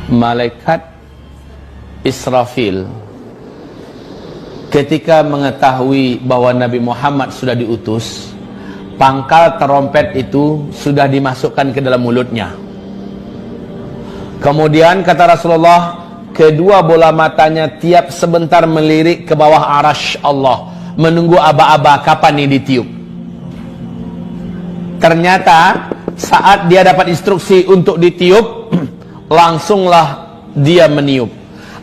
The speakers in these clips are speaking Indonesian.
malaikat Israfil ketika mengetahui bahwa Nabi Muhammad sudah diutus, pangkal terompet itu sudah dimasukkan ke dalam mulutnya. Kemudian kata Rasulullah, kedua bola matanya tiap sebentar melirik ke bawah arasy Allah, menunggu aba-aba kapan ini ditiup. Ternyata saat dia dapat instruksi untuk ditiup, langsunglah dia meniup.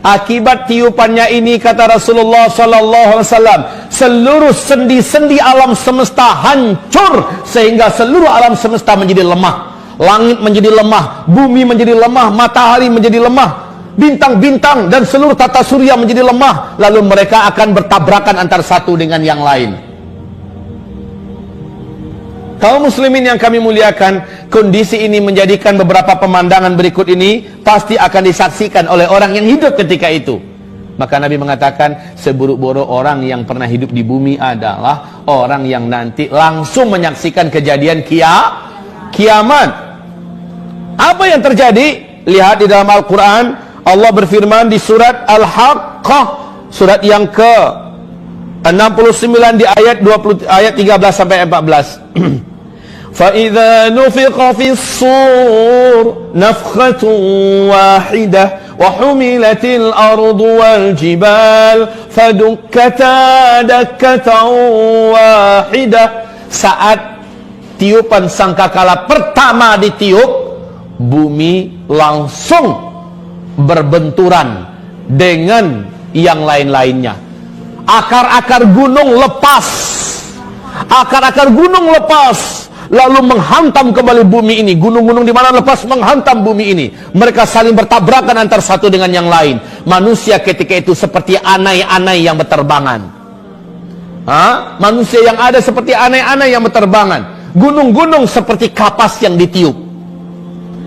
Akibat tiupannya ini, kata Rasulullah SAW, seluruh sendi-sendi alam semesta hancur, sehingga seluruh alam semesta menjadi lemah. Langit menjadi lemah, bumi menjadi lemah, matahari menjadi lemah, bintang-bintang dan seluruh tata surya menjadi lemah. Lalu mereka akan bertabrakan antara satu dengan yang lain. Kaum muslimin yang kami muliakan, kondisi ini menjadikan beberapa pemandangan berikut ini pasti akan disaksikan oleh orang yang hidup ketika itu. Maka Nabi mengatakan, seburuk-buruk orang yang pernah hidup di bumi adalah orang yang nanti langsung menyaksikan kejadian kiamat. Apa yang terjadi? Lihat di dalam Al-Quran, Allah berfirman di surat Al-Haqqah, surat yang ke 69 di ayat 13 sampai 14. فَإِذَا نُفِخَ فِي الصُّورِ نَفْخَةٌ وَاحِدَةٌ وَحُمِلَتِ الْأَرْضُ وَالْجِبَالُ فَدُكَّتَا دَكَّةً وَاحِدَةً. Saat tiupan sangkakala pertama ditiup, bumi langsung berbenturan dengan yang lain-lainnya. Akar-akar gunung lepas, lalu menghantam kembali bumi ini. Gunung-gunung di mana lepas menghantam bumi ini. Mereka saling bertabrakan antara satu dengan yang lain. Manusia ketika itu seperti anai-anai yang berterbangan. Manusia yang ada seperti anai-anai yang berterbangan. Gunung-gunung seperti kapas yang ditiup.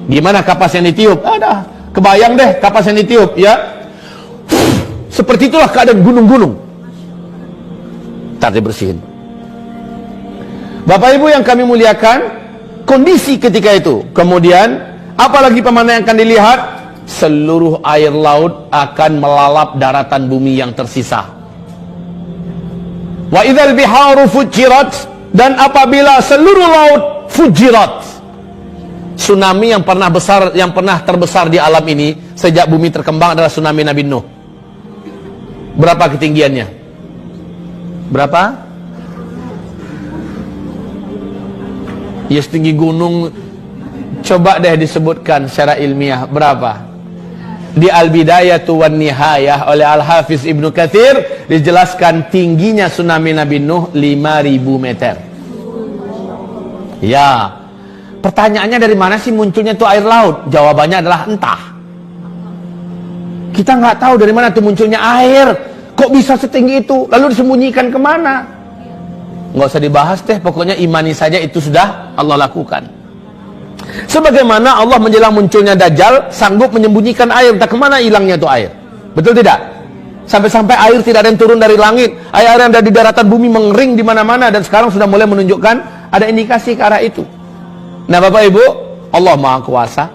Gimana kapas yang ditiup? Ada, kebayang deh kapas yang ditiup, ya. Seperti itulah keadaan gunung-gunung. Ntar dibersihin. Bapak Ibu yang kami muliakan, kondisi ketika itu. Kemudian, apalagi pemandangan yang akan dilihat? Seluruh air laut akan melalap daratan bumi yang tersisa. Wa idzal biharu fujirat, dan apabila seluruh laut fujirat. Tsunami yang pernah terbesar di alam ini sejak bumi terkembang adalah tsunami Nabi Nuh. Berapa ketinggiannya? Berapa? Ya setinggi gunung. Coba deh disebutkan secara ilmiah berapa? Di Al-Bidayatu wan Nihayah oleh Al-Hafiz Ibnu Katsir dijelaskan tingginya tsunami Nabi Nuh 5.000 meter. Ya. Pertanyaannya, dari mana sih munculnya itu air laut? Jawabannya adalah entah. Kita nggak tahu dari mana itu munculnya air. Kok bisa setinggi itu? Lalu disembunyikan kemana? Nggak usah dibahas deh. Pokoknya imani saja itu sudah Allah lakukan. Sebagaimana Allah menjelang munculnya Dajjal sanggup menyembunyikan air. Entah kemana hilangnya itu air. Betul tidak? Sampai-sampai air tidak ada yang turun dari langit. Air yang ada di daratan bumi mengering di mana-mana. Dan sekarang sudah mulai menunjukkan ada indikasi ke arah itu. Nah Bapak Ibu, Allah Maha Kuasa.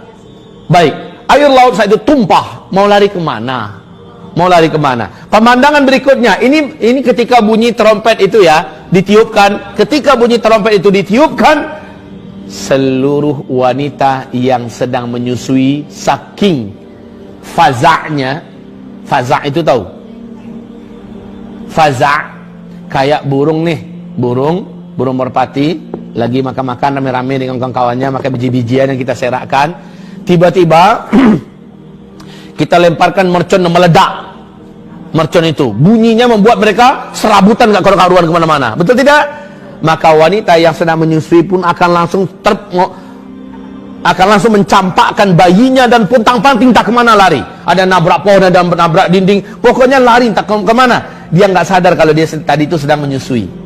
Baik, air laut saat itu tumpah. Mau lari kemana? Mau lari kemana? Pemandangan berikutnya, ini ketika bunyi trompet itu ya, ditiupkan. Ketika bunyi trompet itu ditiupkan, seluruh wanita yang sedang menyusui saking faza'nya. Faza' itu tahu? Faza' kayak burung nih, burung merpati lagi makan-makan rame-rame dengan kawan-kawannya, makan biji-bijian yang kita serakkan. Tiba-tiba kita lemparkan mercon yang meledak. Mercon itu bunyinya membuat mereka serabutan, gak karu-karuan kemana-mana. Betul tidak? Maka wanita yang sedang menyusui pun akan langsung mencampakkan bayinya dan puntang-panting tak kemana lari. Ada nabrak pohon, ada nabrak dinding, pokoknya lari tak kemana. Dia nggak sadar kalau dia tadi itu sedang menyusui.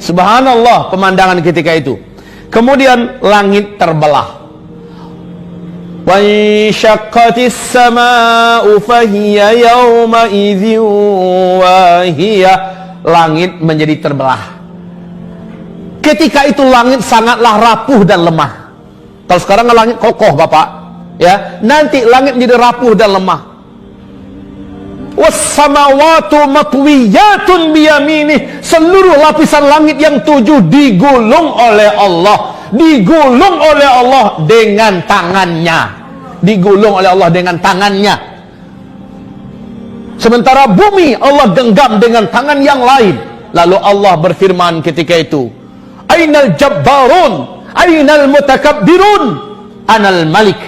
Subhanallah pemandangan ketika itu. Kemudian langit terbelah. Wa insyaqqatis samaa'u fahiya yawma idzin wahiyah. Langit menjadi terbelah. Ketika itu langit sangatlah rapuh dan lemah. Kalau sekarang langit kokoh Bapak. ya, nanti langit menjadi rapuh dan lemah. Was-samawatu matwiyatun biyaminih, seluruh lapisan langit yang 7 digulung oleh Allah, digulung oleh Allah dengan tangannya, digulung oleh Allah dengan tangannya. Sementara bumi Allah genggam dengan tangan yang lain. Lalu Allah berfirman ketika itu, ainal jabbarun, ainal mutakabbirun, anal malik.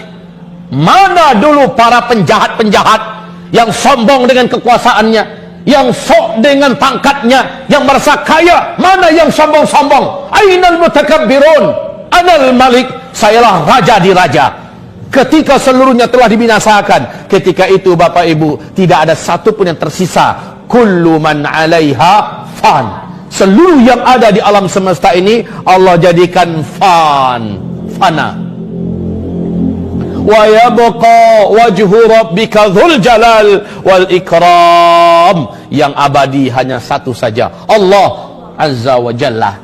Mana dulu para penjahat-penjahat yang sombong dengan kekuasaannya, yang sok dengan pangkatnya, yang merasa kaya? Mana yang sombong-sombong? Ainal mutakabbirun, anal malik, sayalah raja di raja. Ketika seluruhnya telah dibinasakan, ketika itu Bapak Ibu, tidak ada satu pun yang tersisa. Kullu man 'alaiha fan. Seluruh yang ada di alam semesta ini Allah jadikan fana. Wa yabqa wajhu rabbika dzul jalal wal ikram. Yang abadi hanya satu saja, Allah Azza wa Jalla.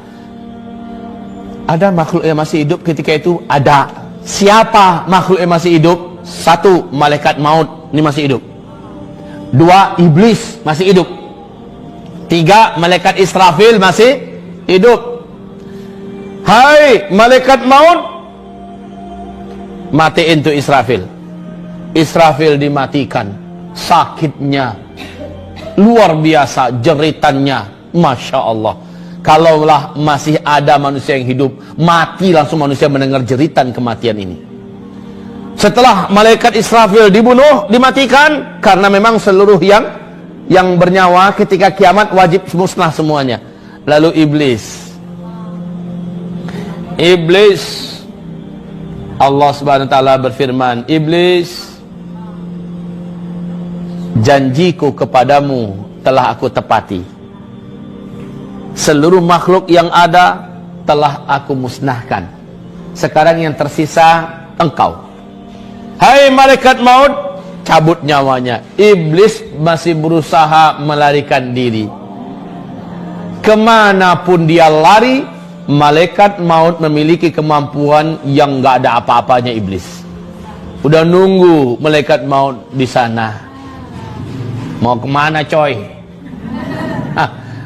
Ada makhluk yang masih hidup ketika itu? Ada. Siapa makhluk yang masih hidup? 1, malaikat maut, ini masih hidup. 2, iblis masih hidup. 3, malaikat Israfil masih hidup. Hai malaikat maut, matiin tuh Israfil. Israfil dimatikan. Sakitnya luar biasa, jeritannya, Masya Allah. Kalaulah masih ada manusia yang hidup, mati langsung manusia mendengar jeritan kematian ini. Setelah malaikat Israfil dibunuh, dimatikan, karena memang seluruh yang bernyawa ketika kiamat wajib musnah semuanya. Lalu iblis, Allah Subhanahu wa taala berfirman, iblis, janjiku kepadamu telah aku tepati. Seluruh makhluk yang ada telah aku musnahkan. Sekarang yang tersisa engkau. Hai malaikat maut, cabut nyawanya. Iblis masih berusaha melarikan diri. Kemanapun dia lari, malaikat maut memiliki kemampuan yang gak ada apa-apanya iblis. Udah nunggu malaikat maut di sana. Mau kemana coy?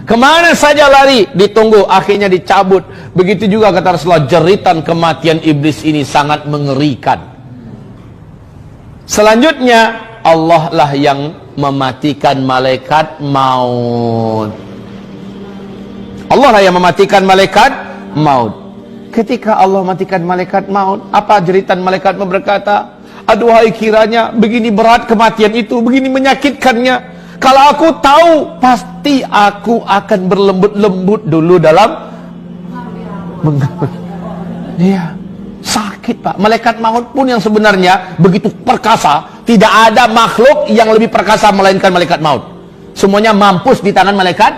Kemana saja lari, ditunggu, akhirnya dicabut. Begitu juga kata Rasulullah, jeritan kematian iblis ini sangat mengerikan. Selanjutnya Allah lah yang mematikan malaikat maut. Allah lah yang mematikan malaikat maut. Ketika Allah matikan malaikat maut, apa jeritan malaikat berkata, aduhai kiranya begini berat kematian itu, begini menyakitkannya. Kalau aku tahu, pasti aku akan berlembut-lembut dulu dalam iya, sakit Pak. Malaikat maut pun yang sebenarnya begitu perkasa, tidak ada makhluk yang lebih perkasa melainkan malaikat maut. Semuanya mampus di tangan malaikat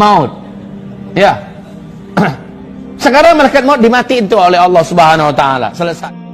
maut. Ya. Sekarang malaikat maut dimatiin itu oleh Allah Subhanahu wa taala. Selesai.